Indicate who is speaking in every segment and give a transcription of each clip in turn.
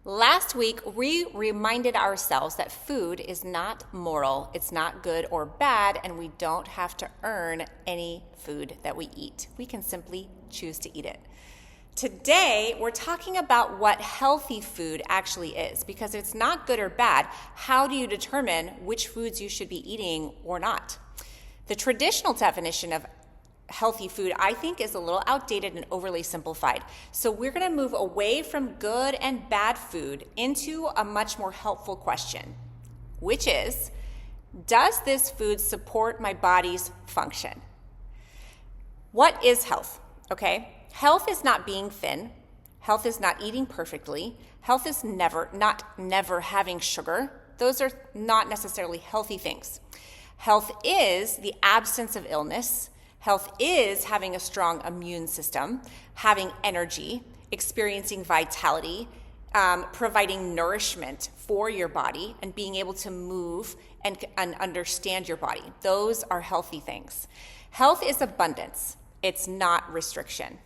Speaker 1: Last week, we reminded ourselves that food is not moral, it's not good or bad, and we don't have to earn any food that we eat. We can simply choose to eat it. Today, we're talking about what healthy food actually is, because it's not good or bad. How do you determine which foods you should be eating or not? The traditional definition of healthy food, I think, is a little outdated and overly simplified. So we're going to move away from good and bad food into a much more helpful question, which is, does this food support my body's function? What is health? Okay? Health is not being thin. Health is not eating perfectly. Health is never having sugar. Those are not necessarily healthy things. Health is the absence of illness. Health is having a strong immune system, having energy, experiencing vitality, providing nourishment for your body, and being able to move and understand your body. Those are healthy things. Health is abundance. It's not restriction.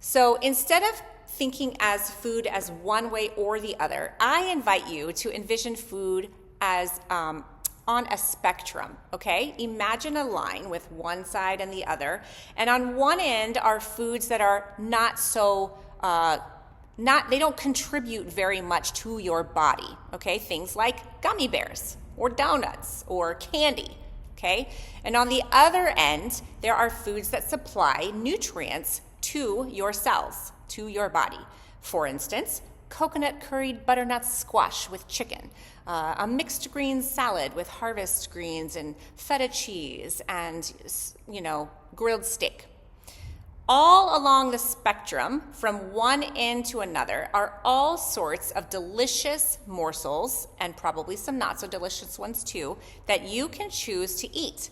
Speaker 1: So instead of thinking as food as one way or the other, I invite you to envision food as on a spectrum, okay? Imagine a line with one side and the other, and on one end are foods that are they don't contribute very much to your body, okay? Things like gummy bears or donuts or candy, okay? And on the other end, there are foods that supply nutrients to your cells, to your body. For instance, coconut curried butternut squash with chicken, a mixed green salad with harvest greens and feta cheese and, grilled steak. All along the spectrum, from one end to another, are all sorts of delicious morsels, and probably some not so delicious ones too, that you can choose to eat.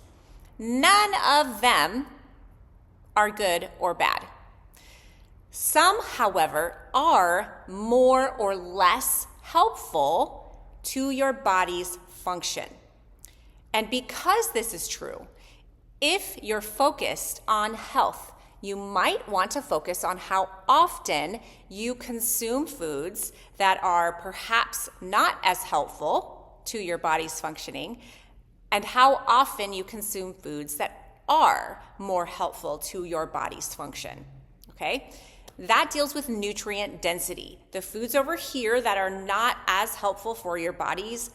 Speaker 1: None of them are good or bad. Some, however, are more or less helpful to your body's function. And because this is true, if you're focused on health, you might want to focus on how often you consume foods that are perhaps not as helpful to your body's functioning, and how often you consume foods that are more helpful to your body's function. Okay? That deals with nutrient density. The foods over here that are not as helpful for your body's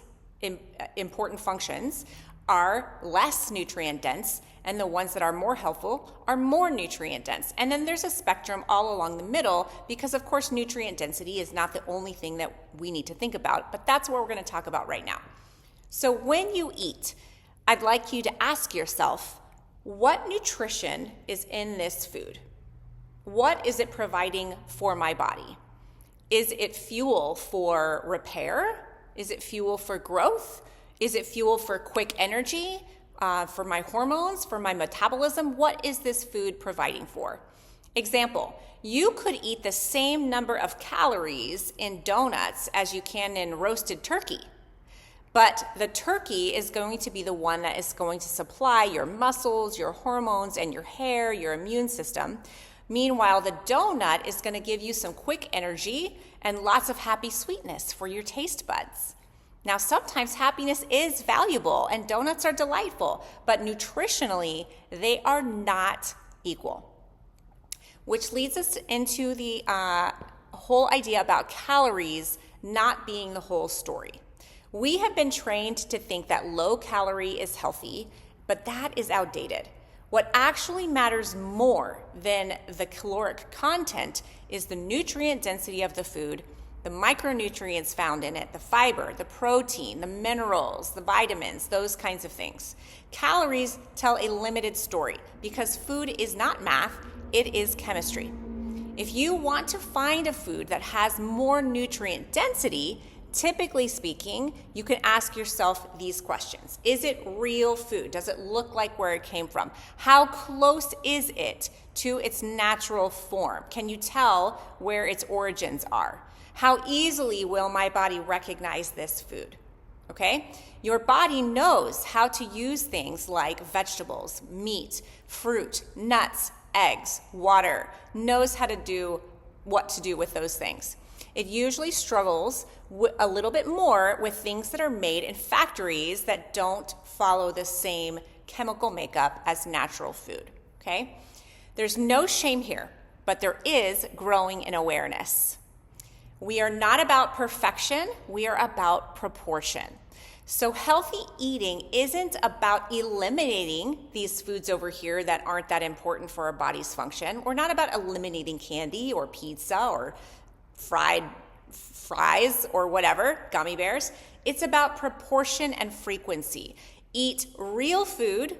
Speaker 1: important functions are less nutrient dense, and the ones that are more helpful are more nutrient dense. And then there's a spectrum all along the middle, because of course nutrient density is not the only thing that we need to think about, but that's what we're going to talk about right now. So when you eat, I'd like you to ask yourself, what nutrition is in this food? What is it providing for my body? Is it fuel for repair? Is it fuel for growth? Is it fuel for quick energy, for my hormones, for my metabolism? What is this food providing for? Example, you could eat the same number of calories in donuts as you can in roasted turkey, but the turkey is going to be the one that is going to supply your muscles, your hormones, and your hair, your immune system. Meanwhile, the donut is going to give you some quick energy and lots of happy sweetness for your taste buds. Now, sometimes happiness is valuable and donuts are delightful, but nutritionally, they are not equal. Which leads us into the whole idea about calories not being the whole story. We have been trained to think that low calorie is healthy, but that is outdated. What actually matters more than the caloric content is the nutrient density of the food, the micronutrients found in it, the fiber, the protein, the minerals, the vitamins, those kinds of things. Calories tell a limited story because food is not math, it is chemistry. If you want to find a food that has more nutrient density, typically speaking, you can ask yourself these questions. Is it real food? Does it look like where it came from? How close is it to its natural form? Can you tell where its origins are? How easily will my body recognize this food? Okay? Your body knows how to use things like vegetables, meat, fruit, nuts, eggs, water, knows how to do what to do with those things. It usually struggles a little bit more with things that are made in factories that don't follow the same chemical makeup as natural food, okay? There's no shame here, but there is growing in awareness. We are not about perfection, we are about proportion. So healthy eating isn't about eliminating these foods over here that aren't that important for our body's function. We're not about eliminating candy or pizza or fried fries or whatever, gummy bears. It's about proportion and frequency. Eat real food,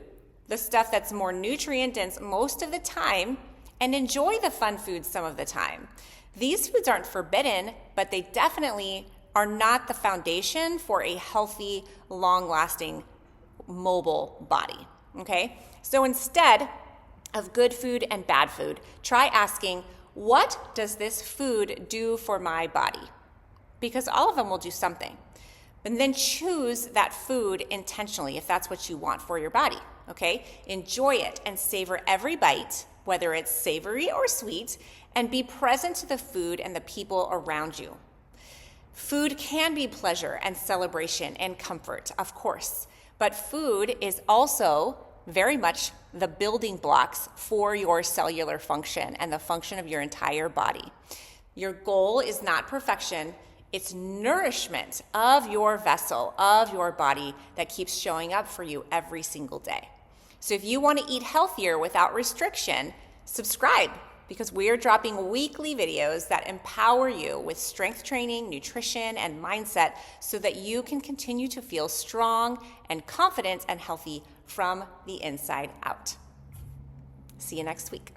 Speaker 1: the stuff that's more nutrient dense most of the time, and enjoy the fun foods some of the time. These foods aren't forbidden, but they definitely are not the foundation for a healthy, long-lasting, mobile body, okay? So instead of good food and bad food, try asking, what does this food do for my body? Because all of them will do something. And then choose that food intentionally if that's what you want for your body, okay? Enjoy it and savor every bite, whether it's savory or sweet, and be present to the food and the people around you. Food can be pleasure and celebration and comfort, of course, but food is also very much the building blocks for your cellular function and the function of your entire body. Your goal is not perfection, it's nourishment of your vessel, of your body that keeps showing up for you every single day. So if you want to eat healthier without restriction, subscribe, because we are dropping weekly videos that empower you with strength training, nutrition, and mindset so that you can continue to feel strong and confident and healthy from the inside out. See you next week.